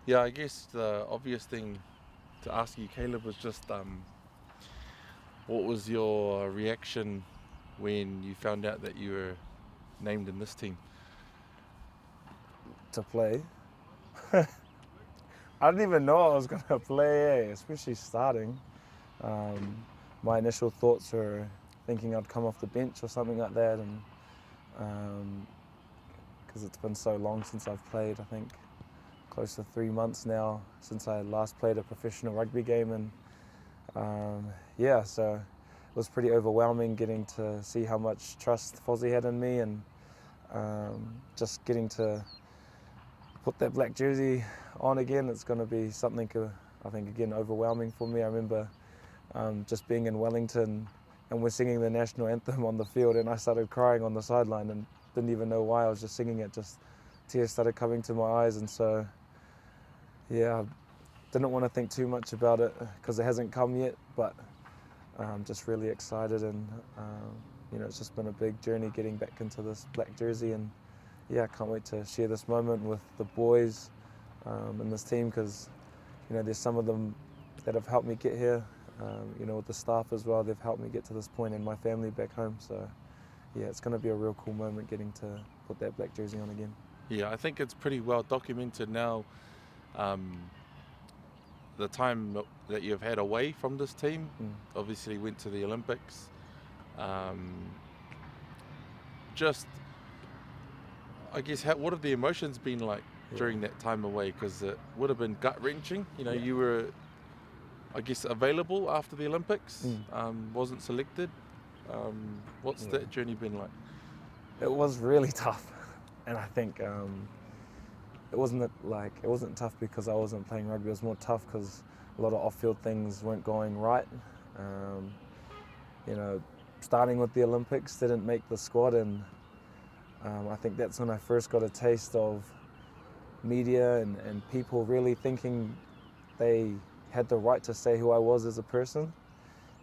Yeah, I guess the obvious thing to ask you, Caleb, was just what was your reaction when you found out that you were named in this team? To play. I didn't even know I was going to play, especially starting. My initial thoughts were thinking I'd come off the bench or something like that, and because it's been so long since I've played, I think close to 3 months now since I last played a professional rugby game, and so it was pretty overwhelming getting to see how much trust Fozzie had in me, and just getting to put that black jersey on again. It's going to be something, I think, again, overwhelming for me. I remember just being in Wellington and we're singing the national anthem on the field, and I started crying on the sideline and didn't even know why. I was just singing it, just tears started coming to my eyes, and so I didn't want to think too much about it because it hasn't come yet, but I'm just really excited, and it's just been a big journey getting back into this black jersey, and I can't wait to share this moment with the boys in this team, because there's some of them that have helped me get here, with the staff as well. They've helped me get to this point, and my family back home, so it's going to be a real cool moment getting to put that black jersey on again. Yeah, I think it's pretty well documented now, the time that you've had away from this team. Obviously went to the Olympics. Just, I guess, what have the emotions been like during that time away? Because it would have been gut-wrenching. You were, I guess, available after the Olympics, wasn't selected. What's that journey been like? It was really tough, and I think it wasn't tough because I wasn't playing rugby. It was more tough because a lot of off-field things weren't going right. Starting with the Olympics, didn't make the squad, and I think that's when I first got a taste of media and people really thinking they had the right to say who I was as a person.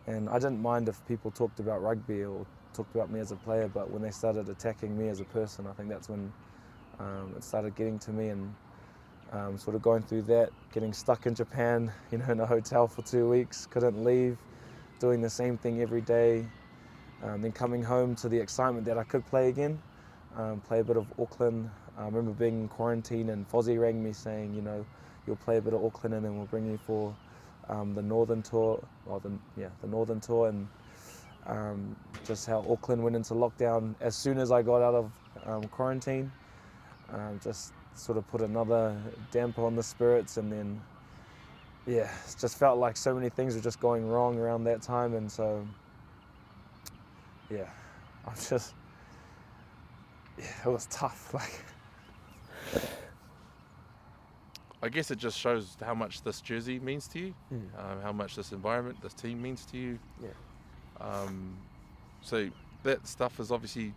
And I didn't mind if people talked about rugby or talked about me as a player, but when they started attacking me as a person, I think that's when it started getting to me, and sort of going through that, getting stuck in Japan, in a hotel for 2 weeks, couldn't leave, doing the same thing every day, then coming home to the excitement that I could play again, play a bit of Auckland. I remember being in quarantine and Fozzie rang me saying, you'll play a bit of Auckland and then we'll bring you for the Northern Tour, the Northern Tour, and just how Auckland went into lockdown as soon as I got out of quarantine. Just sort of put another damper on the spirits, and then it just felt like so many things were just going wrong around that time, and so it was tough. I guess it just shows how much this jersey means to you, how much this environment, this team means to you. So that stuff is obviously,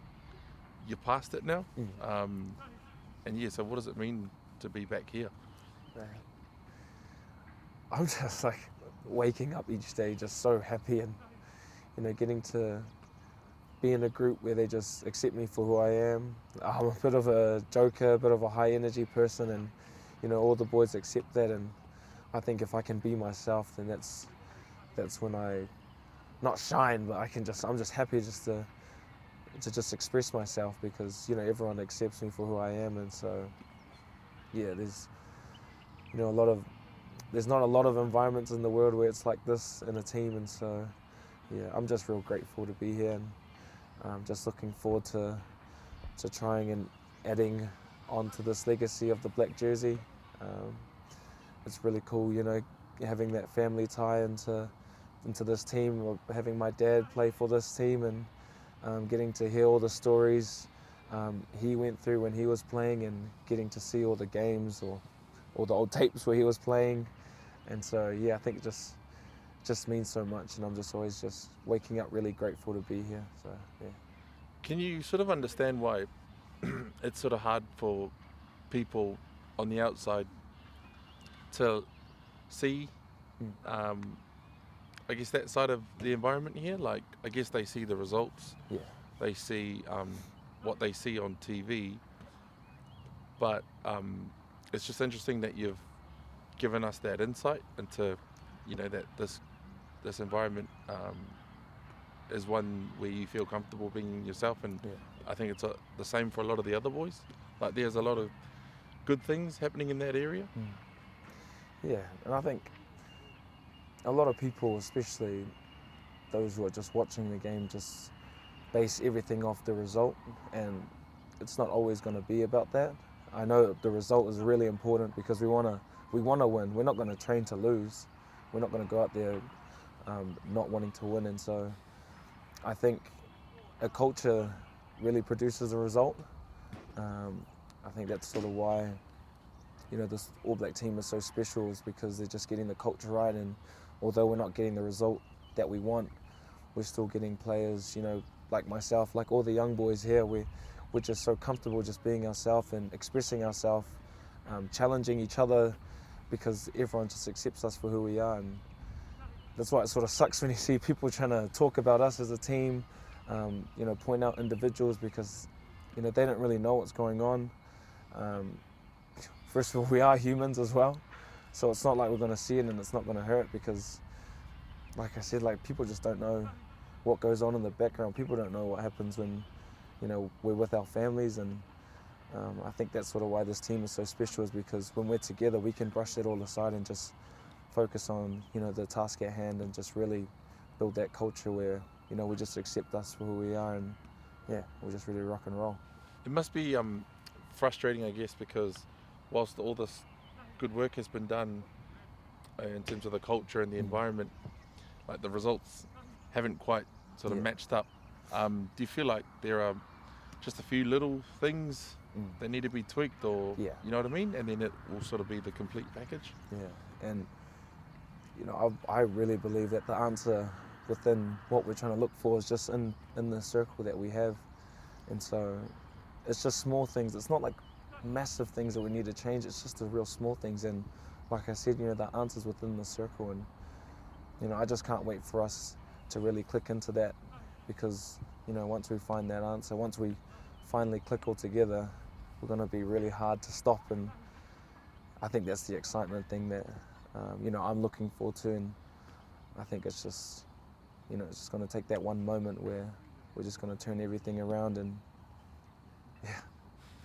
you're past it now. So what does it mean to be back here? I'm just waking up each day just so happy, and getting to be in a group where they just accept me for who I am. I'm a bit of a joker, a bit of a high energy person, and all the boys accept that, and I think if I can be myself, then that's when I not shine, but I'm just happy just to just express myself, because everyone accepts me for who I am, and so there's there's not a lot of environments in the world where it's like this in a team, and so I'm just real grateful to be here, and I'm just looking forward to trying and adding onto this legacy of the black jersey. It's really cool, having that family tie into this team, or having my dad play for this team, and getting to hear all the stories he went through when he was playing, and getting to see all the games or all the old tapes where he was playing. And so I think it just means so much, and I'm just always just waking up really grateful to be here. So Can you sort of understand why it's sort of hard for people on the outside to see I guess that side of the environment here? Like, I guess they see the results, they see what they see on TV, but it's just interesting that you've given us that insight into, that this environment is one where you feel comfortable being yourself, and I think it's the same for a lot of the other boys. Like there's a lot of good things happening in that area. Yeah, and I think a lot of people, especially those who are just watching the game, just base everything off the result, and it's not always going to be about that. I know the result is really important because we want to win. We're not going to train to lose. We're not going to go out there not wanting to win, and so I think a culture really produces a result. I think that's sort of why this All Black team is so special, is because they're just getting the culture right, and although we're not getting the result that we want, we're still getting players, like myself, like all the young boys here, we're just so comfortable just being ourselves and expressing ourselves, challenging each other, because everyone just accepts us for who we are. And that's why it sort of sucks when you see people trying to talk about us as a team, point out individuals, because they don't really know what's going on. First of all, we are humans as well, so it's not like we're going to see it and it's not going to hurt, because like I said, people just don't know what goes on in the background. People don't know what happens when we're with our families, and I think that's sort of why this team is so special, is because when we're together we can brush that all aside and just focus on the task at hand, and just really build that culture where we just accept us for who we are, and we'll just really rock and roll. It must be frustrating, I guess, because whilst all this good work has been done in terms of the culture and the environment, like the results haven't quite sort of matched up. Do you feel like there are just a few little things that need to be tweaked, or you know what I mean, and then it will sort of be the complete package? Yeah, and I really believe that the answer within what we're trying to look for is just in the circle that we have, and so it's just small things. It's not like massive things that we need to change. It's just the real small things, and like I said, the answer's within the circle, and I just can't wait for us to really click into that, because once we find that answer, once we finally click all together, we're going to be really hard to stop, and I think that's the excitement thing that I'm looking forward to, and I think it's just it's just going to take that one moment where we're just going to turn everything around, and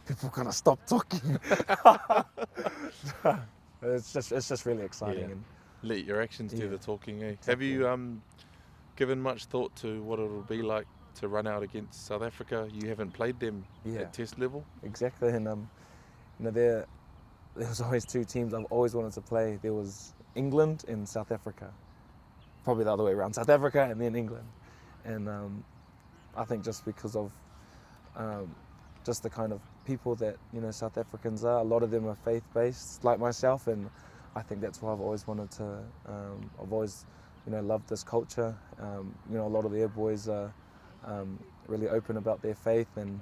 people are going to stop talking. It's just really exciting. And let your actions do the talking, eh? Exactly. Have you given much thought to what it'll be like to run out against South Africa? You haven't played them at test level. Exactly, and there was always two teams I've always wanted to play. There was England and South Africa. Probably the other way around, South Africa and then England. And I think just because of just the kind of people that South Africans are, a lot of them are faith-based, like myself, and I think that's why I've always wanted to. I've always loved this culture. A lot of their boys are really open about their faith, and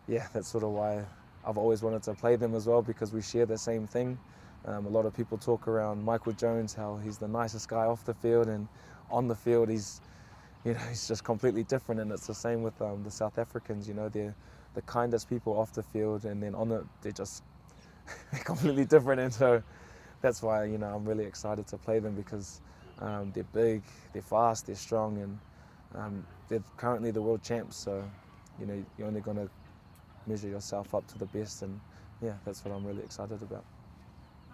that's sort of why I've always wanted to play them as well, because we share the same thing. A lot of people talk around Michael Jones, how he's the nicest guy off the field, and on the field he's just completely different, and it's the same with the South Africans. They're the kindest people off the field, and then on it they're just they're completely different, and so that's why I'm really excited to play them, because they're big, they're fast, they're strong, and they're currently the world champs, so you're only going to measure yourself up to the best, and that's what I'm really excited about.